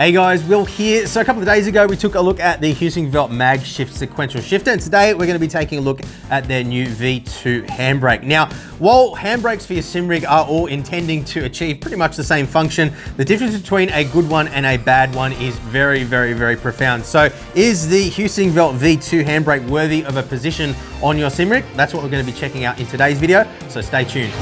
Hey guys, Will here. So a couple of days ago, we took a look at the Heusinkveld Mag Shift sequential shifter, and today we're going to be taking a look at their new V2 handbrake. Now, while handbrakes for your sim rig are all intending to achieve pretty much the same function, the difference between a good one and a bad one is very, very profound. So is the Heusinkveld V2 handbrake worthy of a position on your sim rig? That's what we're going to be checking out in today's video, so stay tuned.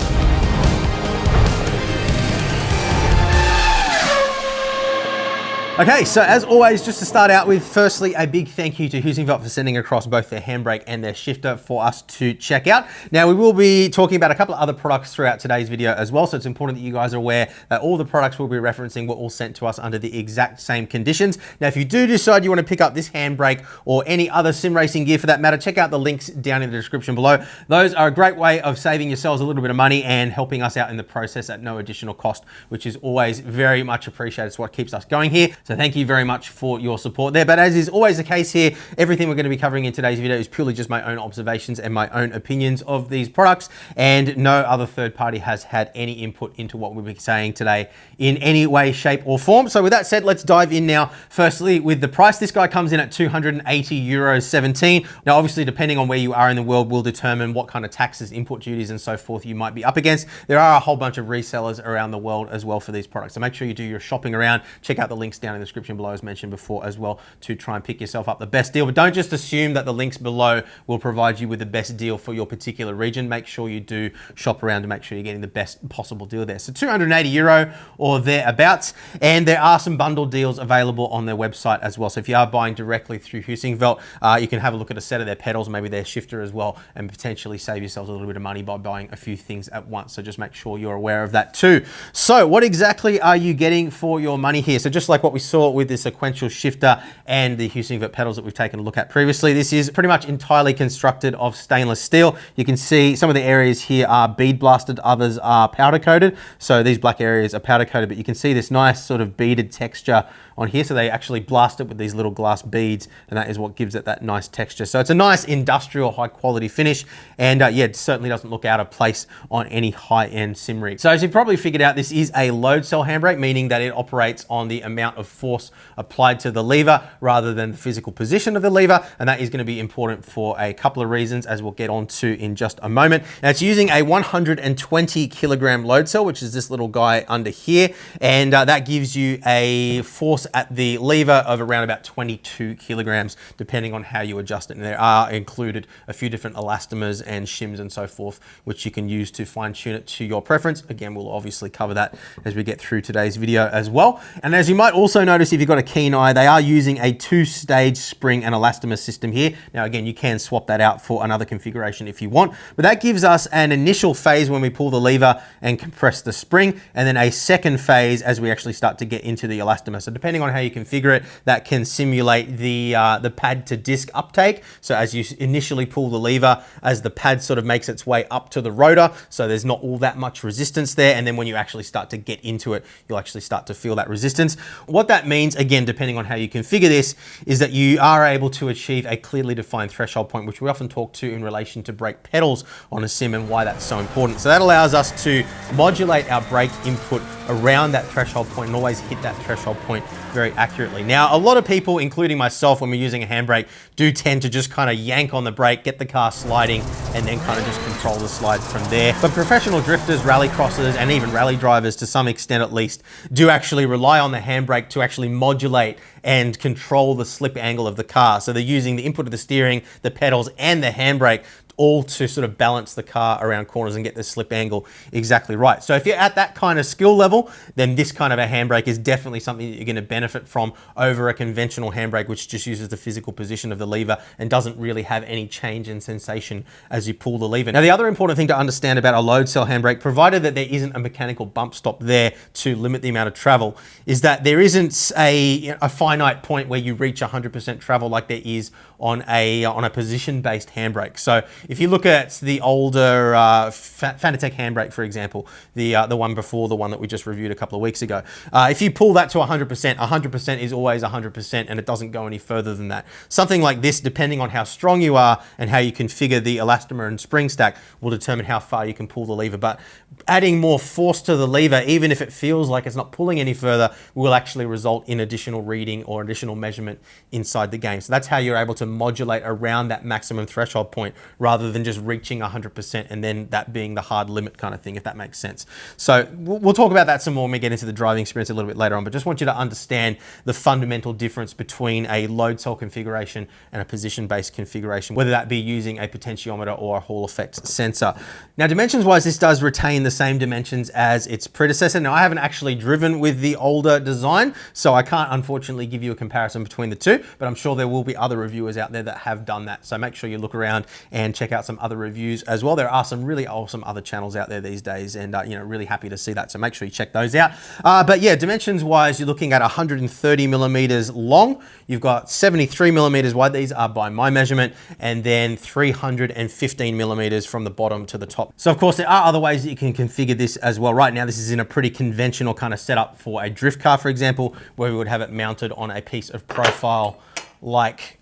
Okay, so as always, just to start out with, firstly, a big thank you to Heusinkveld for sending across both their handbrake and their shifter for us to check out. Now, we will be talking about a couple of other products throughout today's video as well, so it's important that you guys are aware that all the products we'll be referencing were all sent to us under the exact same conditions. Now, if you do decide you want to pick up this handbrake or any other sim racing gear for that matter, check out the links down in the description below. Those are a great way of saving yourselves a little bit of money and helping us out in the process at no additional cost, which is always very much appreciated. It's what keeps us going here. So thank you very much for your support there. But as is always the case here, everything we're going to be covering in today's video is purely just my own observations and my own opinions of these products, and no other third party has had any input into what we'll be saying today in any way, shape or form. So with that said, let's dive in now. Firstly, with the price, this guy comes in at €280.17. Now, obviously, depending on where you are in the world will determine what kind of taxes, import duties and so forth you might be up against. There are a whole bunch of resellers around the world as well for these products. So make sure you do your shopping around. Check out the links down in the description below, as mentioned before as well, to try and pick yourself up the best deal. But don't just assume that the links below will provide you with the best deal for your particular region. Make sure you do shop around to make sure you're getting the best possible deal there. So €280 or thereabouts, and there are some bundle deals available on their website as well. So if you are buying directly through Heusinkveld, you can have a look at a set of their pedals, maybe their shifter as well, and potentially save yourselves a little bit of money by buying a few things at once. So just make sure you're aware of that too. So what exactly are you getting for your money here? So just like what we saw with the sequential shifter and the Heusinkveld pedals that we've taken a look at previously, this is pretty much entirely constructed of stainless steel. You can see some of the areas here are bead blasted, others are powder coated. So these black areas are powder coated, but you can see this nice sort of beaded texture on here. So they actually blast it with these little glass beads, and that is what gives it that nice texture. So it's a nice industrial high quality finish, and yeah, it certainly doesn't look out of place on any high-end sim rig. So as you've probably figured out, this is a load cell handbrake, meaning that it operates on the amount of force applied to the lever rather than the physical position of the lever, and that is going to be important for a couple of reasons, as we'll get on to in just a moment. Now, it's using a 120 kilogram load cell, which is this little guy under here, and that gives you a force at the lever of around about 22 kilograms, depending on how you adjust it. And there are included a few different elastomers and shims and so forth, which you can use to fine tune it to your preference. Again, we'll obviously cover that as we get through today's video as well. And as you might also notice, if you've got a keen eye, they are using a two-stage spring and elastomer system here. Now, again, you can swap that out for another configuration if you want, but that gives us an initial phase when we pull the lever and compress the spring, and then a second phase as we actually start to get into the elastomer. So depending on how you configure it, that can simulate the pad to disc uptake. So as you initially pull the lever, as the pad sort of makes its way up to the rotor, so there's not all that much resistance there. And then when you actually start to get into it, you'll actually start to feel that resistance. What that means, again, depending on how you configure this, is that you are able to achieve a clearly defined threshold point, which we often talk to in relation to brake pedals on a sim and why that's so important. So that allows us to modulate our brake input around that threshold point and always hit that threshold point very accurately. Now, a lot of people, including myself, when we're using a handbrake, do tend to just kind of yank on the brake, get the car sliding, and then kind of just control the slide from there. But professional drifters, rally crossers, and even rally drivers, to some extent at least, do actually rely on the handbrake to actually modulate and control the slip angle of the car. So they're using the input of the steering, the pedals, and the handbrake all to sort of balance the car around corners and get the slip angle exactly right. So if you're at that kind of skill level, then this kind of a handbrake is definitely something that you're going to benefit from over a conventional handbrake, which just uses the physical position of the lever and doesn't really have any change in sensation as you pull the lever. Now, the other important thing to understand about a load cell handbrake, provided that there isn't a mechanical bump stop there to limit the amount of travel, is that there isn't a finite point where you reach 100% travel like there is on a position-based handbrake. So if you look at the older Fanatec Handbrake, for example, the one before the one that we just reviewed a couple of weeks ago, if you pull that to 100%, 100% is always 100% and it doesn't go any further than that. Something like this, depending on how strong you are and how you configure the elastomer and spring stack, will determine how far you can pull the lever. But adding more force to the lever, even if it feels like it's not pulling any further, will actually result in additional reading or additional measurement inside the game. So that's how you're able to modulate around that maximum threshold point rather than just reaching 100% and then that being the hard limit kind of thing, if that makes sense. So we'll talk about that some more when we get into the driving experience a little bit later on, but just want you to understand the fundamental difference between a load cell configuration and a position-based configuration, whether that be using a potentiometer or a Hall effect sensor. Now, dimensions-wise, this does retain the same dimensions as its predecessor. Now, I haven't actually driven with the older design, so I can't unfortunately give you a comparison between the two, but I'm sure there will be other reviewers out there that have done that. So make sure you look around and check out some other reviews as well. There are some really awesome other channels out there these days, and really happy to see that. So make sure you check those out. But yeah, dimensions-wise, you're looking at 130 millimeters long. You've got 73 millimeters wide. These are by my measurement, and then 315 millimeters from the bottom to the top. So of course, there are other ways that you can configure this as well. Right now, this is in a pretty conventional kind of setup for a drift car, for example, where we would have it mounted on a piece of profile like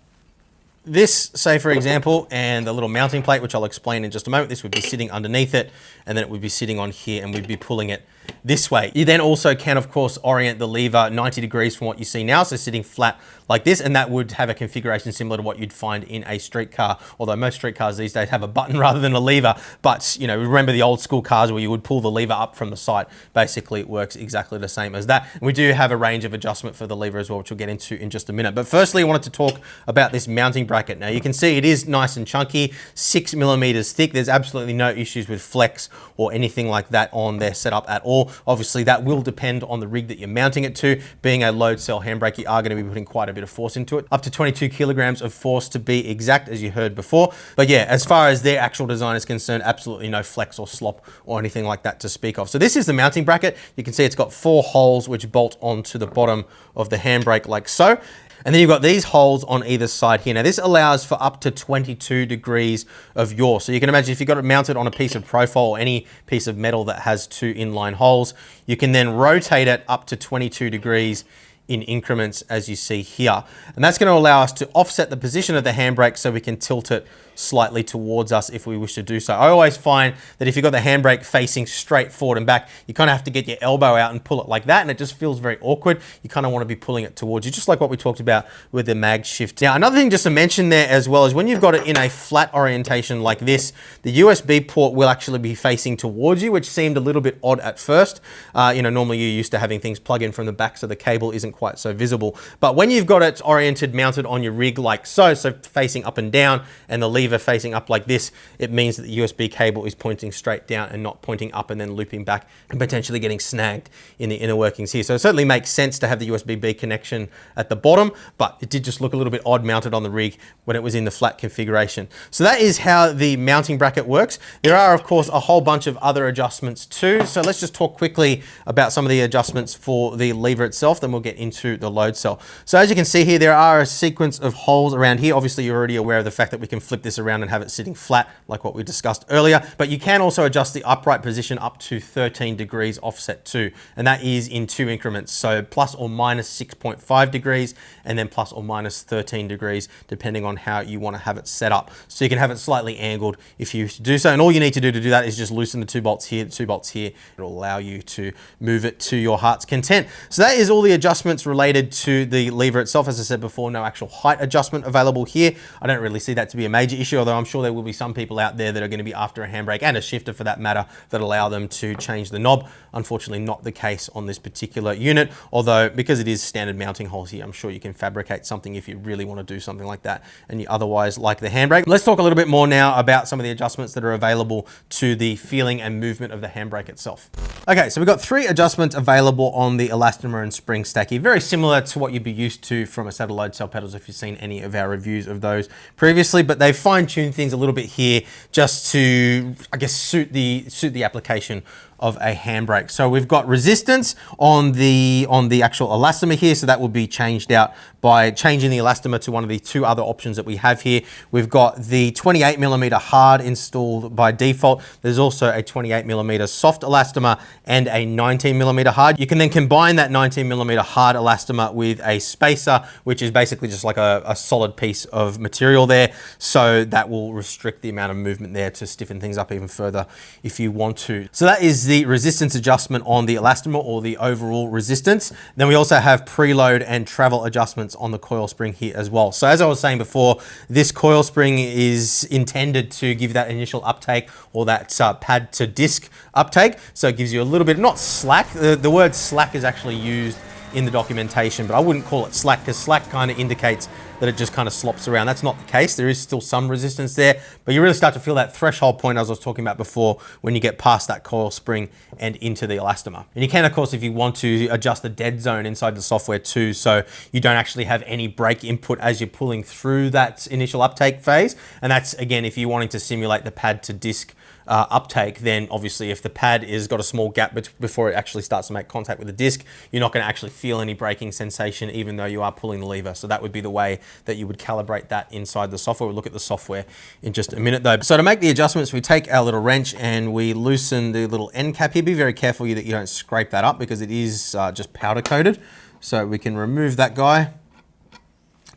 this, say for example, and the little mounting plate, which I'll explain in just a moment. This would be sitting underneath it, and then it would be sitting on here, and we'd be pulling it this way. You then also can, of course, orient the lever 90 degrees from what you see now, so sitting flat like this, and that would have a configuration similar to what you'd find in a street car, although most street cars these days have a button rather than a lever. But remember the old school cars where you would pull the lever up from the side. Basically, it works exactly the same as that. And we do have a range of adjustment for the lever as well, which we'll get into in just a minute. But firstly, I wanted to talk about this mounting bracket. Now you can see it is nice and chunky, 6 millimeters thick. There's absolutely no issues with flex or anything like that on their setup at all. Obviously, that will depend on the rig that you're mounting it to. Being a load cell handbrake, you are going to be putting quite a bit of force into it, up to 22 kilograms of force to be exact, as you heard before. But yeah, as far as their actual design is concerned, absolutely no flex or slop or anything like that to speak of. So this is the mounting bracket. You can see it's got 4 holes which bolt onto the bottom of the handbrake like so. And then you've got these holes on either side here. Now this allows for up to 22 degrees of yaw. So you can imagine if you've got it mounted on a piece of profile or any piece of metal that has 2 inline holes, you can then rotate it up to 22 degrees in increments as you see here. And that's going to allow us to offset the position of the handbrake so we can tilt it slightly towards us if we wish to do so. I always find that if you've got the handbrake facing straight forward and back, you kind of have to get your elbow out and pull it like that, and it just feels very awkward. You kind of want to be pulling it towards you, just like what we talked about with the mag shift. Now, another thing just to mention there as well is when you've got it in a flat orientation like this, the USB port will actually be facing towards you, which seemed a little bit odd at first. Normally you're used to having things plug in from the back, so the cable isn't quite so visible. But when you've got it oriented, mounted on your rig like so facing up and down, and the lever facing up like this, it means that the USB cable is pointing straight down and not pointing up and then looping back and potentially getting snagged in the inner workings here. So it certainly makes sense to have the USB-B connection at the bottom, but it did just look a little bit odd mounted on the rig when it was in the flat configuration. So that is how the mounting bracket works. There are, of course, a whole bunch of other adjustments too. So let's just talk quickly about some of the adjustments for the lever itself, then we'll get into the load cell. So as you can see here, there are a sequence of holes around here. Obviously, you're already aware of the fact that we can flip this around and have it sitting flat like what we discussed earlier, but you can also adjust the upright position up to 13 degrees offset too, and that is in 2 increments, so plus or minus 6.5 degrees and then plus or minus 13 degrees depending on how you want to have it set up. So you can have it slightly angled if you do so, and all you need to do that is just loosen the 2 bolts here, the 2 bolts here. It'll allow you to move it to your heart's content. So that is all the adjustments related to the lever itself. As I said before, no actual height adjustment available here. I don't really see that to be a major issue, although I'm sure there will be some people out there that are going to be after a handbrake and a shifter for that matter that allow them to change the knob. Unfortunately, not the case on this particular unit, although because it is standard mounting holes here, I'm sure you can fabricate something if you really want to do something like that and you otherwise like the handbrake. Let's talk a little bit more now about some of the adjustments that are available to the feeling and movement of the handbrake itself. Okay, so we've got 3 adjustments available on the elastomer and spring stack here, very similar to what you'd be used to from a set of load cell pedals if you've seen any of our reviews of those previously, but they've fine-tuned things a little bit here just to, I guess, suit the application of a handbrake. So we've got resistance on the actual elastomer here, so that will be changed out by changing the elastomer to one of the two other options that we have here. We've got the 28mm hard installed by default. There's also a 28mm soft elastomer and a 19mm hard. You can then combine that 19mm hard elastomer with a spacer, which is basically just like a solid piece of material there. So that will restrict the amount of movement there to stiffen things up even further if you want to. So that is the resistance adjustment on the elastomer, or the overall resistance. Then we also have preload and travel adjustments on the coil spring here as well. So as I was saying before, this coil spring is intended to give that initial uptake, or that pad to disc uptake. So it gives you a little bit, not slack, the word slack is actually used in the documentation, but I wouldn't call it slack, because slack kind of indicates that it just kind of slops around. That's not the case. There is still some resistance there, but you really start to feel that threshold point as I was talking about before when you get past that coil spring and into the elastomer. And you can, of course, if you want to, adjust the dead zone inside the software too, so you don't actually have any brake input as you're pulling through that initial uptake phase. And that's, again, if you're wanting to simulate the pad to disc uptake, then obviously if the pad is got a small gap before it actually starts to make contact with the disc, you're not going to actually feel any braking sensation even though you are pulling the lever. So that would be the way that you would calibrate that inside the software. We'll look at the software in just a minute though. So to make the adjustments, we take our little wrench and we loosen the little end cap here. Be very careful that you don't scrape that up, because it is just powder coated. So we can remove that guy,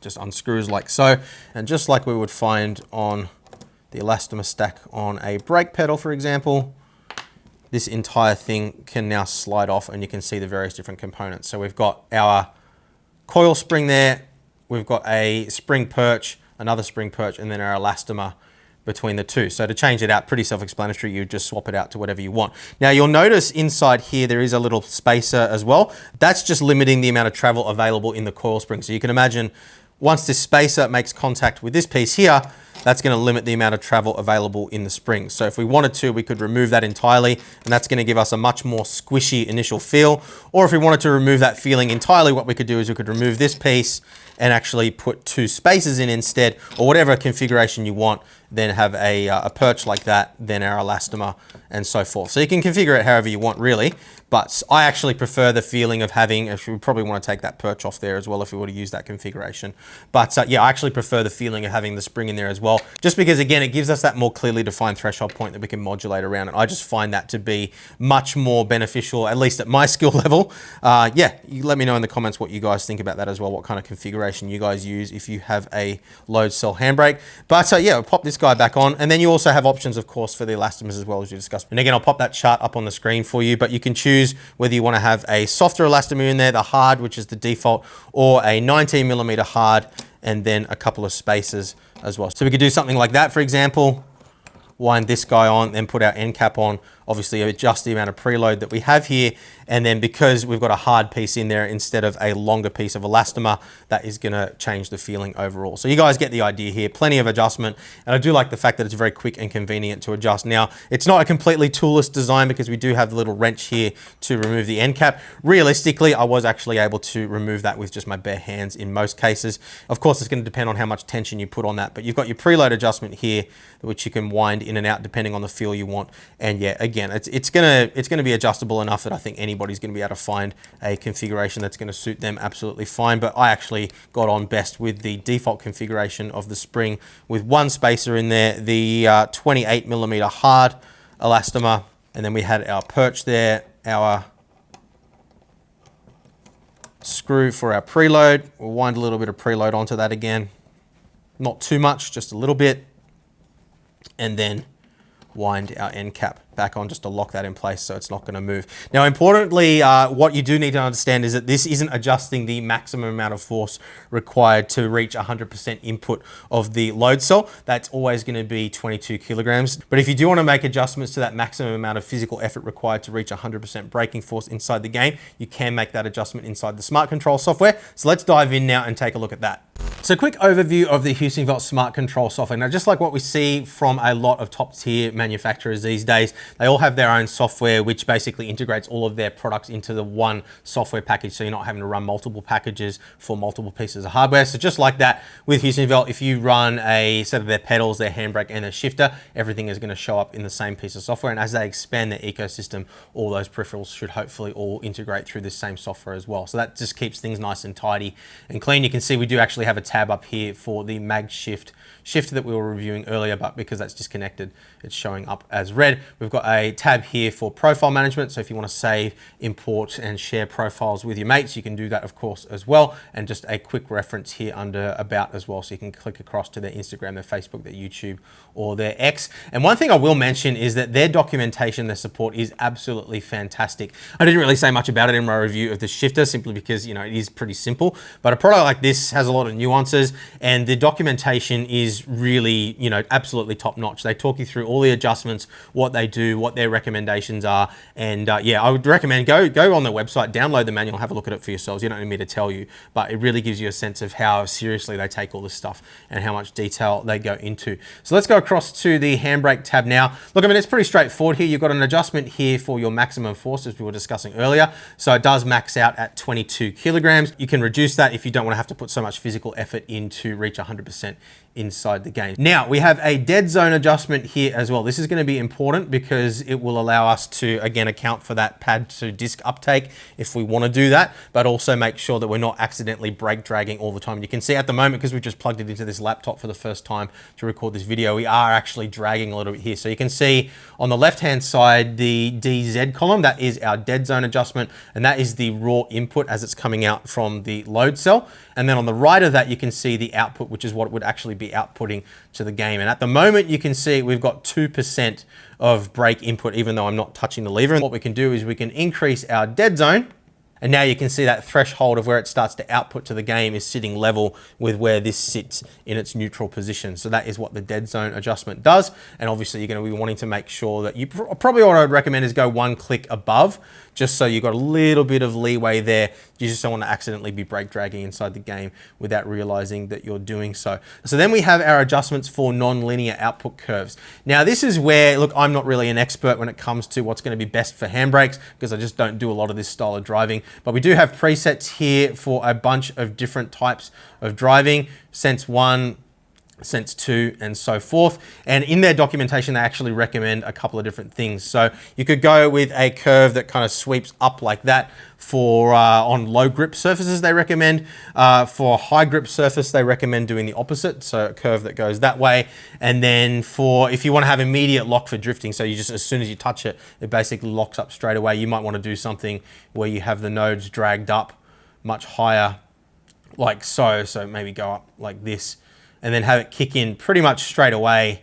just unscrews like so, and just like we would find on the elastomer stack on a brake pedal, for example, this entire thing can now slide off, and you can see the various different components. So we've got our coil spring there, we've got a spring perch, another spring perch, and then our elastomer between the two. So to change it out, pretty self-explanatory, you just swap it out to whatever you want. Now you'll notice inside here there is a little spacer as well. That's just limiting the amount of travel available in the coil spring. So you can imagine once this spacer makes contact with this piece here, that's going to limit the amount of travel available in the spring. So if we wanted to, we could remove that entirely, and that's going to give us a much more squishy initial feel. Or if we wanted to remove that feeling entirely, what we could do is we could remove this piece and actually put two spacers in instead, or whatever configuration you want, then have a perch like that, then our elastomer, and so forth. So you can configure it however you want, really. But I actually prefer the feeling of having, we probably want to take that perch off there as well if we were to use that configuration. But yeah, I actually prefer the feeling of having the spring in there as well, just because, again, it gives us that more clearly defined threshold point that we can modulate around. And I just find that to be much more beneficial, at least at my skill level. Yeah, you let me know in the comments what you guys think about that as well, what kind of configuration you guys use if you have a load cell handbrake. But yeah, we'll pop this guy back on. And then you also have options, of course, for the elastomers as well, as we discussed. And again, I'll pop that chart up on the screen for you, but you can choose whether you want to have a softer elastomer in there, the hard, which is the default, or a 19mm hard, and then a couple of spacers as well. So we could do something like that, for example, wind this guy on, then put our end cap on, obviously adjust the amount of preload that we have here. And then because we've got a hard piece in there instead of a longer piece of elastomer, that is gonna change the feeling overall. So you guys get the idea here, plenty of adjustment. And I do like the fact that it's very quick and convenient to adjust. Now, it's not a completely toolless design because we do have the little wrench here to remove the end cap. Realistically, I was actually able to remove that with just my bare hands in most cases. Of course, it's gonna depend on how much tension you put on that, but you've got your preload adjustment here, which you can wind in and out depending on the feel you want. And yeah, again, it's gonna be adjustable enough that I think anybody's gonna be able to find a configuration that's gonna suit them absolutely fine. But I actually got on best with the default configuration of the spring with one spacer in there, the 28mm hard elastomer, and then we had our perch there, our screw for our preload. We'll wind a little bit of preload onto that again. Not too much, just a little bit. And then wind our end cap back on just to lock that in place so it's not going to move. Now, importantly, what you do need to understand is that this isn't adjusting the maximum amount of force required to reach 100% input of the load cell. That's always going to be 22 kilograms. But if you do want to make adjustments to that maximum amount of physical effort required to reach 100% braking force inside the game, you can make that adjustment inside the smart control software. So let's dive in now and take a look at that. So quick overview of the Heusinkveld Smart Control software. Now, just like what we see from a lot of top tier manufacturers these days, they all have their own software, which basically integrates all of their products into the one software package. So you're not having to run multiple packages for multiple pieces of hardware. So just like that with Heusinkveld, if you run a set of their pedals, their handbrake and their shifter, everything is going to show up in the same piece of software. And as they expand their ecosystem, all those peripherals should hopefully all integrate through this same software as well. So that just keeps things nice and tidy and clean. You can see we do actually have a tab up here for the mag shifter that we were reviewing earlier, but because that's disconnected, it's showing up as red. We've got a tab here for profile management. So if you want to save, import and share profiles with your mates, you can do that of course as well. And just a quick reference here under about as well. So you can click across to their Instagram, their Facebook, their YouTube or their X. And one thing I will mention is that their documentation, their support is absolutely fantastic. I didn't really say much about it in my review of the shifter simply because, you know, it is pretty simple, but a product like this has a lot of nuances and the documentation is really, you know, absolutely top notch. They talk you through all the adjustments, what they do, what their recommendations are. And yeah, I would recommend go on their website, download the manual, have a look at it for yourselves. You don't need me to tell you, but it really gives you a sense of how seriously they take all this stuff and how much detail they go into. So let's go across to the handbrake tab now. Look, I mean, it's pretty straightforward here. You've got an adjustment here for your maximum force, as we were discussing earlier. So it does max out at 22 kilograms. You can reduce that if you don't want to have to put so much physical effort in to reach 100% inside the game. Now we have a dead zone adjustment here as well. This is going to be important because it will allow us to again account for that pad to disc uptake if we want to do that, but also make sure that we're not accidentally brake dragging all the time. You can see at the moment, because we've just plugged it into this laptop for the first time to record this video, we are actually dragging a little bit here. So you can see on the left hand side the DZ column, that is our dead zone adjustment, and that is the raw input as it's coming out from the load cell. And then on the right of that you can see the output, which is what would actually be outputting to the game. And at the moment you can see we've got 2% of brake input even though I'm not touching the lever. And what we can do is we can increase our dead zone, and now you can see that threshold of where it starts to output to the game is sitting level with where this sits in its neutral position. So that is what the dead zone adjustment does. And obviously you're going to be wanting to make sure that you probably what I would recommend is go one click above, just so you've got a little bit of leeway there. You just don't want to accidentally be brake dragging inside the game without realizing that you're doing so. So then we have our adjustments for non-linear output curves. Now this is where, look, I'm not really an expert when it comes to what's going to be best for handbrakes because I just don't do a lot of this style of driving, but we do have presets here for a bunch of different types of driving, Sense 1, Sense 2 and so forth. And in their documentation, they actually recommend a couple of different things. So you could go with a curve that kind of sweeps up like that for on low grip surfaces, they recommend. For high grip surface, they recommend doing the opposite. So a curve that goes that way. And then for, if you want to have immediate lock for drifting, so you just, as soon as you touch it, it basically locks up straight away. You might want to do something where you have the nodes dragged up much higher like so. So maybe go up like this, and then have it kick in pretty much straight away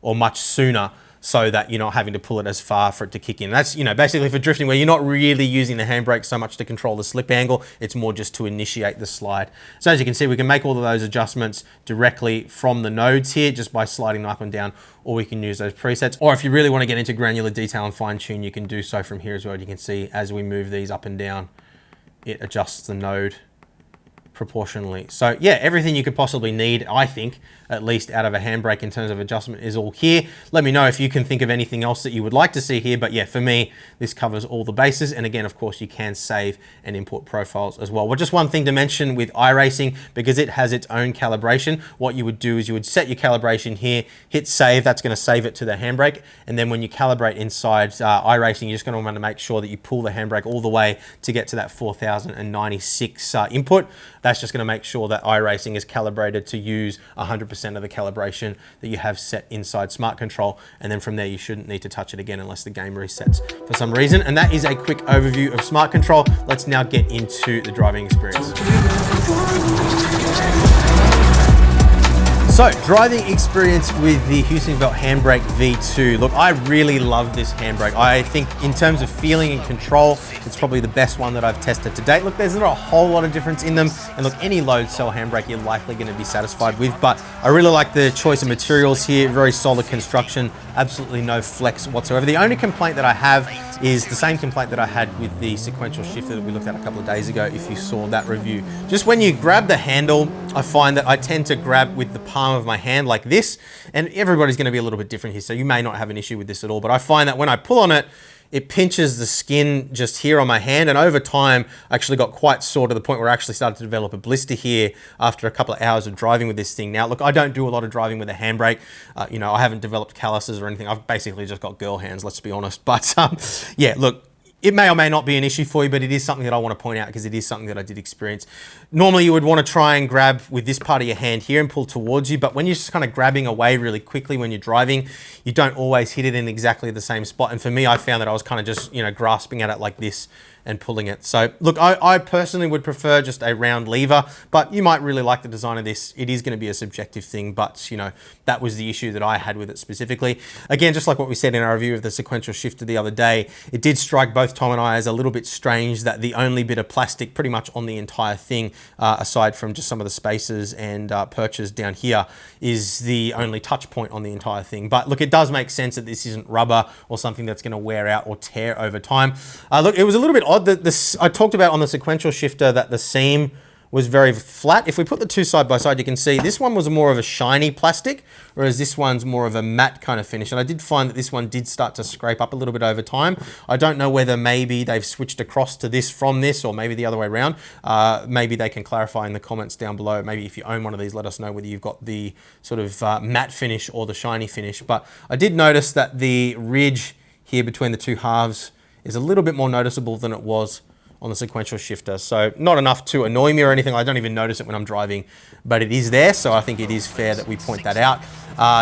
or much sooner so that you're not having to pull it as far for it to kick in. That's, you know, basically for drifting where you're not really using the handbrake so much to control the slip angle, it's more just to initiate the slide. So as you can see, we can make all of those adjustments directly from the nodes here just by sliding them up and down, or we can use those presets. Or if you really want to get into granular detail and fine tune, you can do so from here as well. You can see as we move these up and down, it adjusts the node proportionally. So yeah, everything you could possibly need, I think, at least out of a handbrake in terms of adjustment is all here. Let me know if you can think of anything else that you would like to see here, but yeah, for me, this covers all the bases. And again, of course, you can save and import profiles as well. Well, just one thing to mention with iRacing, because it has its own calibration, what you would do is you would set your calibration here, hit save, that's going to save it to the handbrake. And then when you calibrate inside iRacing, you're just going to want to make sure that you pull the handbrake all the way to get to that 4096 input. That's just going to make sure that iRacing is calibrated to use 100% of the calibration that you have set inside Smart Control. And then from there, you shouldn't need to touch it again unless the game resets for some reason. And that is a quick overview of Smart Control. Let's now get into the driving experience. So, driving experience with the Heusinkveld Handbrake V2. Look, I really love this handbrake. I think in terms of feeling and control, it's probably the best one that I've tested to date. Look, there's not a whole lot of difference in them. And look, any load cell handbrake you're likely going to be satisfied with, but I really like the choice of materials here. Very solid construction, absolutely no flex whatsoever. The only complaint that I have is the same complaint that I had with the sequential shifter that we looked at a couple of days ago, if you saw that review. Just when you grab the handle, I find that I tend to grab with the palm of my hand like this, and everybody's going to be a little bit different here, so you may not have an issue with this at all, but I find that when I pull on it, it pinches the skin just here on my hand, and over time I actually got quite sore to the point where I actually started to develop a blister here after a couple of hours of driving with this thing. Now look, I don't do a lot of driving with a handbrake. You know, I haven't developed calluses or anything. I've basically just got girl hands, let's be honest. But yeah, look, it may or may not be an issue for you, but it is something that I want to point out because it is something that I did experience. Normally you would want to try and grab with this part of your hand here and pull towards you, but when you're just kind of grabbing away really quickly when you're driving, you don't always hit it in exactly the same spot. And for me, I found that I was kind of just, you know, grasping at it like this and pulling it. So look, I personally would prefer just a round lever, but you might really like the design of this. It is going to be a subjective thing, but you know, that was the issue that I had with it specifically. Again, just like what we said in our review of the sequential shifter the other day, it did strike both Tom and I as a little bit strange that the only bit of plastic pretty much on the entire thing, aside from just some of the spacers and perches down here, is the only touch point on the entire thing. But look, it does make sense that this isn't rubber or something that's going to wear out or tear over time. Look, it was a little bit odd that this, I talked about on the sequential shifter that the seam was very flat. If we put the two side by side, you can see this one was more of a shiny plastic, whereas this one's more of a matte kind of finish. And I did find that this one did start to scrape up a little bit over time. I don't know whether maybe they've switched across to this from this, or maybe the other way around. Maybe they can clarify in the comments down below. Maybe if you own one of these, let us know whether you've got the sort of matte finish or the shiny finish. But I did notice that the ridge here between the two halves is a little bit more noticeable than it was on the sequential shifter. So not enough to annoy me or anything. I don't even notice it when I'm driving, but it is there. So I think it is fair that we point that out.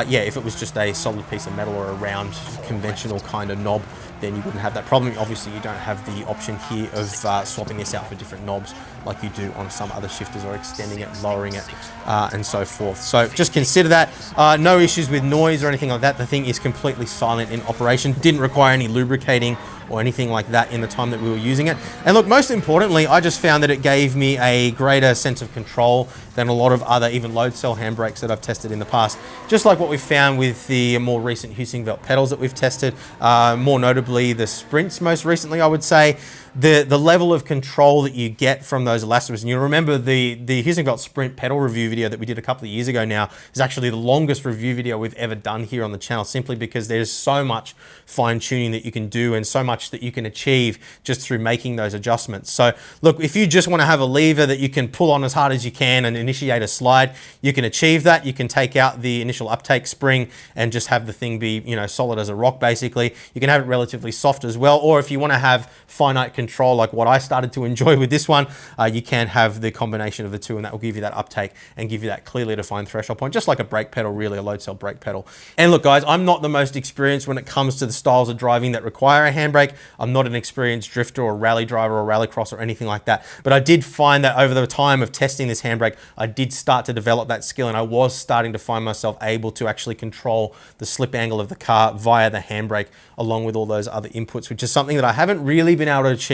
Yeah, if it was just a solid piece of metal or a round conventional kind of knob, then you wouldn't have that problem. Obviously, you don't have the option here of swapping this out for different knobs like you do on some other shifters, or extending it, lowering it, and so forth. So just consider that. No issues with noise or anything like that. The thing is completely silent in operation. Didn't require any lubricating or anything like that in the time that we were using it. And look, most importantly, I just found that it gave me a greater sense of control than a lot of other, even load cell handbrakes that I've tested in the past. Just like what we've found with the more recent Heusinkveld pedals that we've tested, more notably the Sprints most recently, I would say. The level of control that you get from those elastomers, and you remember the Heusinkveld Sprint pedal review video that we did a couple of years ago now is actually the longest review video we've ever done here on the channel, simply because there's so much fine tuning that you can do and so much that you can achieve just through making those adjustments. So look, if you just want to have a lever that you can pull on as hard as you can and initiate a slide, you can achieve that. You can take out the initial uptake spring and just have the thing be, you know, solid as a rock basically. You can have it relatively soft as well, or if you want to have finite control like what I started to enjoy with this one, you can have the combination of the two, and that will give you that uptake and give you that clearly defined threshold point, just like a brake pedal, really, a load cell brake pedal. And look guys, I'm not the most experienced when it comes to the styles of driving that require a handbrake. I'm not an experienced drifter or rally driver or rallycross or anything like that, but I did find that over the time of testing this handbrake, I did start to develop that skill, and I was starting to find myself able to actually control the slip angle of the car via the handbrake, along with all those other inputs, which is something that I haven't really been able to achieve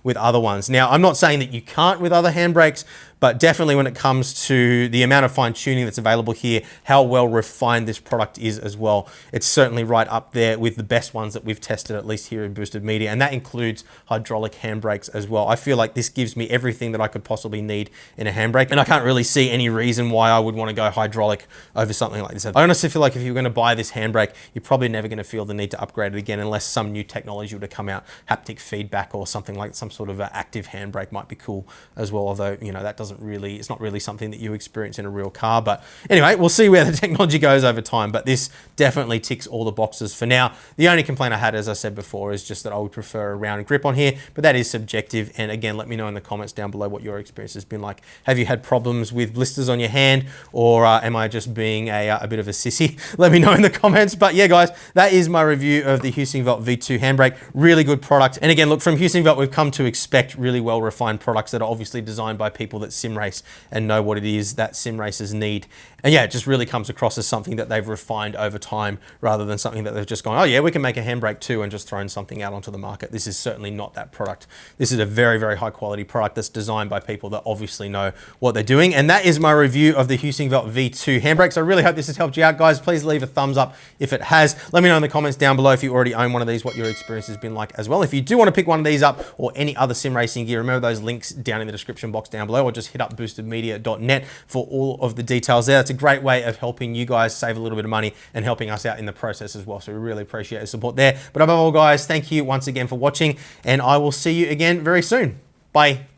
with other ones. Now, I'm not saying that you can't with other handbrakes, but definitely when it comes to the amount of fine tuning that's available here, how well refined this product is as well, it's certainly right up there with the best ones that we've tested, at least here in Boosted Media, and that includes hydraulic handbrakes as well. I feel like this gives me everything that I could possibly need in a handbrake, and I can't really see any reason why I would want to go hydraulic over something like this. I honestly feel like if you're going to buy this handbrake, you're probably never going to feel the need to upgrade it again unless some new technology would have come out, haptic feedback or something like some sort of active handbrake might be cool as well, although, you know, that doesn't really, it's not really something that you experience in a real car. But anyway, we'll see where the technology goes over time, but this definitely ticks all the boxes for now. The only complaint I had, as I said before, is just that I would prefer a round grip on here, but that is subjective. And again, let me know in the comments down below what your experience has been like. Have you had problems with blisters on your hand, or am I just being a bit of a sissy? Let me know in the comments. But yeah guys, that is my review of the Heusinkveld V2 handbrake. Really good product. And again, look, from Heusinkveld we've come to expect really well refined products that are obviously designed by people that sim race and know what it is that sim racers need. And yeah, it just really comes across as something that they've refined over time, rather than something that they've just gone, oh yeah, we can make a handbrake too, and just thrown something out onto the market. This is certainly not that product. This is a very, very high quality product that's designed by people that obviously know what they're doing. And that is my review of the Heusinkveld V2 handbrakes. I really hope this has helped you out, guys. Please leave a thumbs up if it has. Let me know in the comments down below if you already own one of these, what your experience has been like as well. If you do want to pick one of these up or any other sim racing gear, remember those links down in the description box down below, or just just hit up boostedmedia.net for all of the details there. It's a great way of helping you guys save a little bit of money and helping us out in the process as well. So we really appreciate the support there. But above all, guys, thank you once again for watching, and I will see you again very soon. Bye.